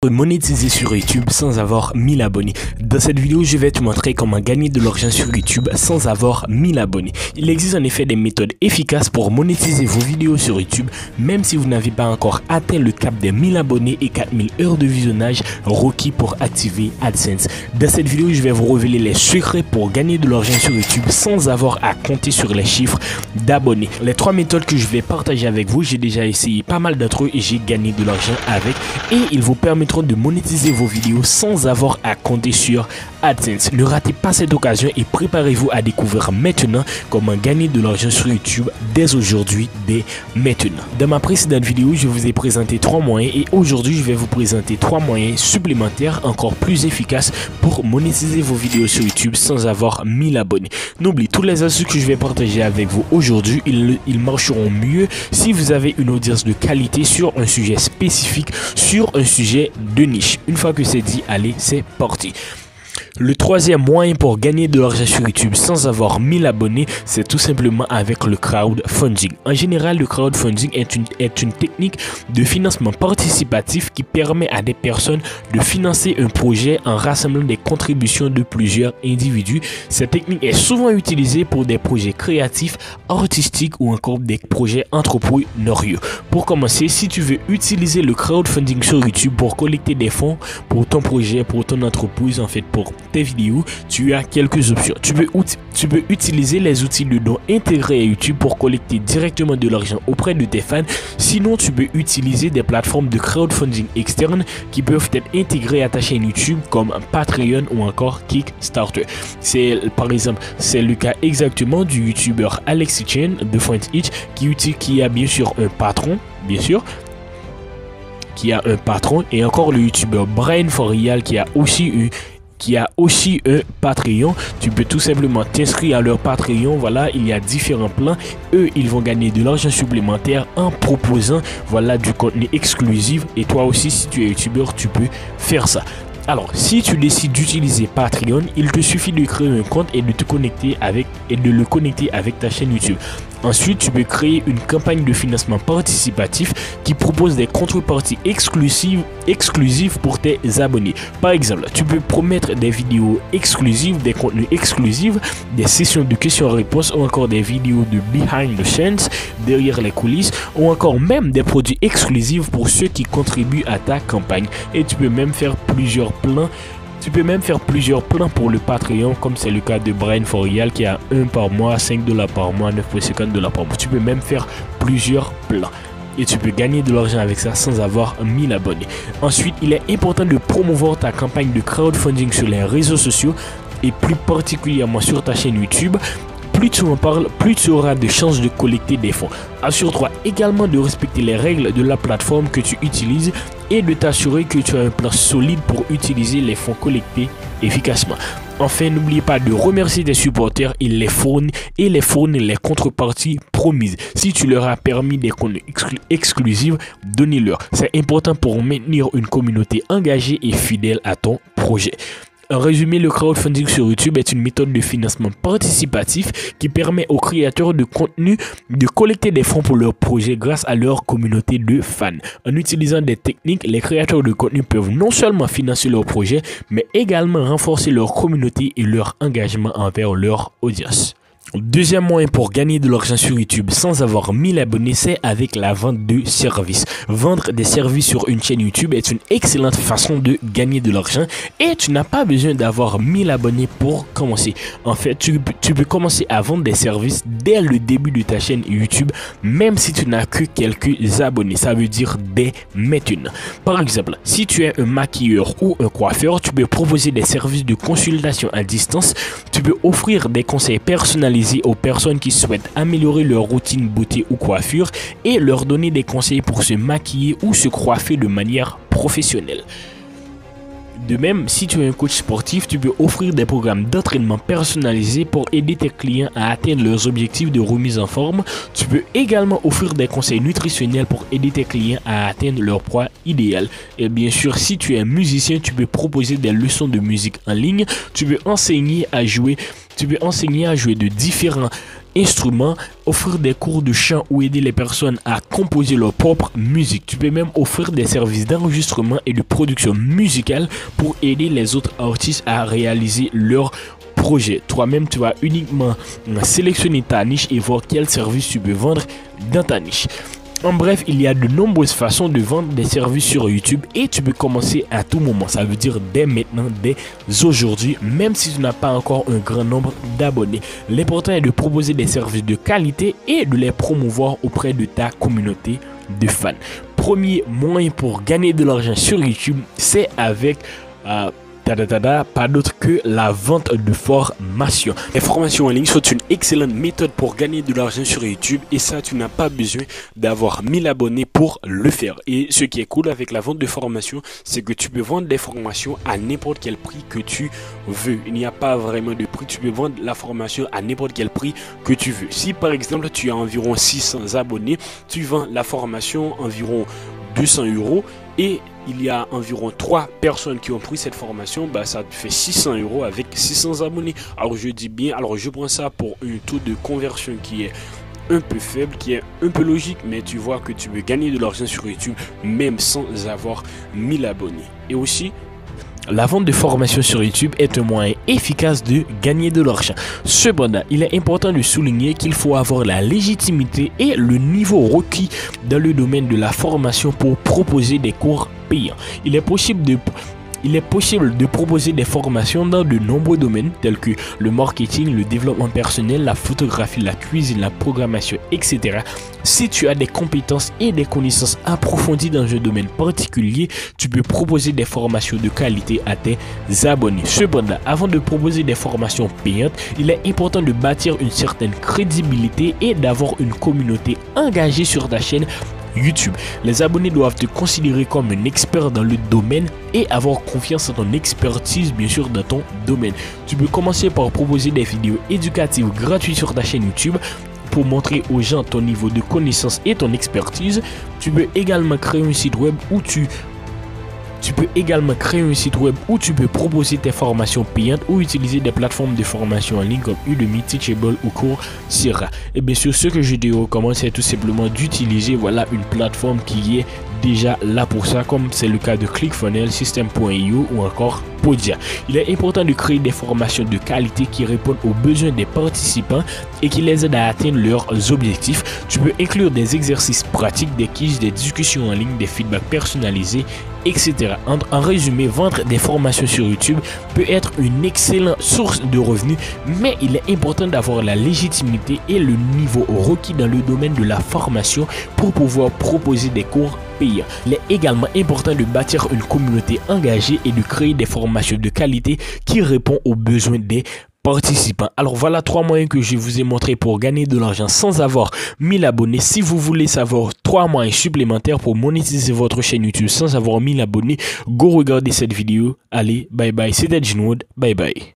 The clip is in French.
Monétiser sur YouTube sans avoir 1000 abonnés. Dans cette vidéo, je vais te montrer comment gagner de l'argent sur YouTube sans avoir 1000 abonnés. Il existe en effet des méthodes efficaces pour monétiser vos vidéos sur YouTube, même si vous n'avez pas encore atteint le cap des 1000 abonnés et 4000 heures de visionnage requis pour activer AdSense. Dans cette vidéo, je vais vous révéler les secrets pour gagner de l'argent sur YouTube sans avoir à compter sur les chiffres d'abonnés. Les 3 méthodes que je vais partager avec vous, j'ai déjà essayé pas mal d'entre eux et j'ai gagné de l'argent avec, et ils vous permettront de monétiser vos vidéos sans avoir à compter sur AdSense. Ne ratez pas cette occasion et préparez-vous à découvrir maintenant comment gagner de l'argent sur YouTube dès aujourd'hui, dès maintenant. Dans ma précédente vidéo, je vous ai présenté 3 moyens et aujourd'hui, je vais vous présenter 3 moyens supplémentaires encore plus efficaces pour monétiser vos vidéos sur YouTube sans avoir 1000 abonnés. N'oubliez, toutes les astuces que je vais partager avec vous aujourd'hui, ils marcheront mieux si vous avez une audience de qualité sur un sujet spécifique, sur un sujet de niche. Une fois que c'est dit, allez, c'est parti. Le 3e moyen pour gagner de l'argent sur YouTube sans avoir 1000 abonnés, c'est tout simplement avec le crowdfunding. En général, le crowdfunding est une technique de financement participatif qui permet à des personnes de financer un projet en rassemblant des contributions de plusieurs individus. Cette technique est souvent utilisée pour des projets créatifs, artistiques ou encore des projets entrepreneuriaux. Pour commencer, si tu veux utiliser le crowdfunding sur YouTube pour collecter des fonds pour ton projet, pour ton entreprise, en fait pour tes vidéos, tu as quelques options. Tu peux utiliser les outils de dons intégrés à YouTube pour collecter directement de l'argent auprès de tes fans. Sinon, tu peux utiliser des plateformes de crowdfunding externes qui peuvent être intégrées à ta chaîne YouTube comme Patreon ou encore Kickstarter. Par exemple, c'est le cas exactement du youtubeur Alexis Chen de FointEach qui a bien sûr un patron, et encore le youtubeur Brian Forial qui a aussi un Patreon. Tu peux tout simplement t'inscrire à leur Patreon. Voilà, il y a différents plans. Eux, ils vont gagner de l'argent supplémentaire en proposant du contenu exclusif. Et toi aussi, si tu es youtubeur, tu peux faire ça. Alors, si tu décides d'utiliser Patreon, il te suffit de créer un compte et de le connecter avec ta chaîne YouTube. Ensuite, tu peux créer une campagne de financement participatif qui propose des contreparties exclusives pour tes abonnés. Par exemple, tu peux promettre des vidéos exclusives, des contenus exclusifs, des sessions de questions-réponses ou encore des vidéos de behind the scenes, derrière les coulisses, ou encore même des produits exclusifs pour ceux qui contribuent à ta campagne. Et tu peux même faire plusieurs plans. Tu peux même faire plusieurs plans pour le Patreon, comme c'est le cas de Brian Forial qui a 1 par mois, 5 $ par mois, 9,50 $ par mois. Tu peux même faire plusieurs plans. Et tu peux gagner de l'argent avec ça sans avoir 1000 abonnés. Ensuite, il est important de promouvoir ta campagne de crowdfunding sur les réseaux sociaux et plus particulièrement sur ta chaîne YouTube. Plus tu en parles, plus tu auras de chances de collecter des fonds. Assure-toi également de respecter les règles de la plateforme que tu utilises et de t'assurer que tu as un plan solide pour utiliser les fonds collectés efficacement. Enfin, n'oubliez pas de remercier tes supporters et les fournir les contreparties promises. Si tu leur as permis des contenus exclusifs, donnez-leur. C'est important pour maintenir une communauté engagée et fidèle à ton projet. En résumé, le crowdfunding sur YouTube est une méthode de financement participatif qui permet aux créateurs de contenu de collecter des fonds pour leurs projets grâce à leur communauté de fans. En utilisant des techniques, les créateurs de contenu peuvent non seulement financer leurs projets, mais également renforcer leur communauté et leur engagement envers leur audience. Deuxième moyen pour gagner de l'argent sur YouTube sans avoir 1000 abonnés, c'est avec la vente de services. Vendre des services sur une chaîne YouTube est une excellente façon de gagner de l'argent et tu n'as pas besoin d'avoir 1000 abonnés pour commencer. En fait, tu peux commencer à vendre des services dès le début de ta chaîne YouTube, même si tu n'as que quelques abonnés. Ça veut dire dès maintenant. Par exemple, si tu es un maquilleur ou un coiffeur, tu peux proposer des services de consultation à distance. Tu peux offrir des conseils personnalisés aux personnes qui souhaitent améliorer leur routine beauté ou coiffure et leur donner des conseils pour se maquiller ou se coiffer de manière professionnelle. De même, si tu es un coach sportif, tu peux offrir des programmes d'entraînement personnalisés pour aider tes clients à atteindre leurs objectifs de remise en forme. Tu peux également offrir des conseils nutritionnels pour aider tes clients à atteindre leur poids idéal. Et bien sûr, si tu es un musicien, tu peux proposer des leçons de musique en ligne. Tu peux enseigner à jouer de différents instruments, offrir des cours de chant ou aider les personnes à composer leur propre musique. Tu peux même offrir des services d'enregistrement et de production musicale pour aider les autres artistes à réaliser leur projet. Toi-même, tu vas uniquement sélectionner ta niche et voir quel service tu peux vendre dans ta niche. En bref, il y a de nombreuses façons de vendre des services sur YouTube et tu peux commencer à tout moment. Ça veut dire dès maintenant, dès aujourd'hui, même si tu n'as pas encore un grand nombre d'abonnés. L'important est de proposer des services de qualité et de les promouvoir auprès de ta communauté de fans. Premier moyen pour gagner de l'argent sur YouTube, c'est avec pas d'autre que la vente de formations. Les formations en ligne sont une excellente méthode pour gagner de l'argent sur YouTube et ça, tu n'as pas besoin d'avoir 1000 abonnés pour le faire. Et ce qui est cool avec la vente de formations, c'est que tu peux vendre des formations à n'importe quel prix que tu veux. Il n'y a pas vraiment de prix, tu peux vendre la formation à n'importe quel prix que tu veux. Si par exemple, tu as environ 600 abonnés, tu vends la formation environ 200 € et il y a environ 3 personnes qui ont pris cette formation, ça te fait 600 € avec 600 abonnés. Alors je dis bien, alors je prends ça pour un taux de conversion qui est un peu faible, qui est un peu logique, mais tu vois que tu peux gagner de l'argent sur YouTube même sans avoir 1000 abonnés. Et aussi, la vente de formation sur YouTube est un moyen efficace de gagner de l'argent. Cependant, il est important de souligner qu'il faut avoir la légitimité et le niveau requis dans le domaine de la formation pour proposer des cours payants. Il est possible de proposer des formations dans de nombreux domaines tels que le marketing, le développement personnel, la photographie, la cuisine, la programmation, etc. Si tu as des compétences et des connaissances approfondies dans un domaine particulier, tu peux proposer des formations de qualité à tes abonnés. Cependant, avant de proposer des formations payantes, il est important de bâtir une certaine crédibilité et d'avoir une communauté engagée sur ta chaîne YouTube. Les abonnés doivent te considérer comme un expert dans le domaine et avoir confiance en ton expertise, bien sûr, dans ton domaine. Tu peux commencer par proposer des vidéos éducatives gratuites sur ta chaîne YouTube pour montrer aux gens ton niveau de connaissance et ton expertise. Tu peux également créer un site web où tu peux proposer tes formations payantes ou utiliser des plateformes de formation en ligne comme Udemy, Teachable ou Coursera. Et bien sûr, ce que je te recommande, c'est tout simplement d'utiliser une plateforme qui est déjà là pour ça, comme c'est le cas de ClickFunnels, System.io ou encore Podia. Il est important de créer des formations de qualité qui répondent aux besoins des participants et qui les aident à atteindre leurs objectifs. Tu peux inclure des exercices pratiques, des quiz, des discussions en ligne, des feedbacks personnalisés, etc. En résumé, vendre des formations sur YouTube peut être une excellente source de revenus, mais il est important d'avoir la légitimité et le niveau requis dans le domaine de la formation pour pouvoir proposer des cours payants. Il est également important de bâtir une communauté engagée et de créer des formations de qualité qui répondent aux besoins des participants. Alors voilà 3 moyens que je vous ai montré pour gagner de l'argent sans avoir 1000 abonnés. Si vous voulez savoir 3 moyens supplémentaires pour monétiser votre chaîne YouTube sans avoir 1000 abonnés, go regarder cette vidéo. Allez, bye bye, c'était Jinwood, bye bye.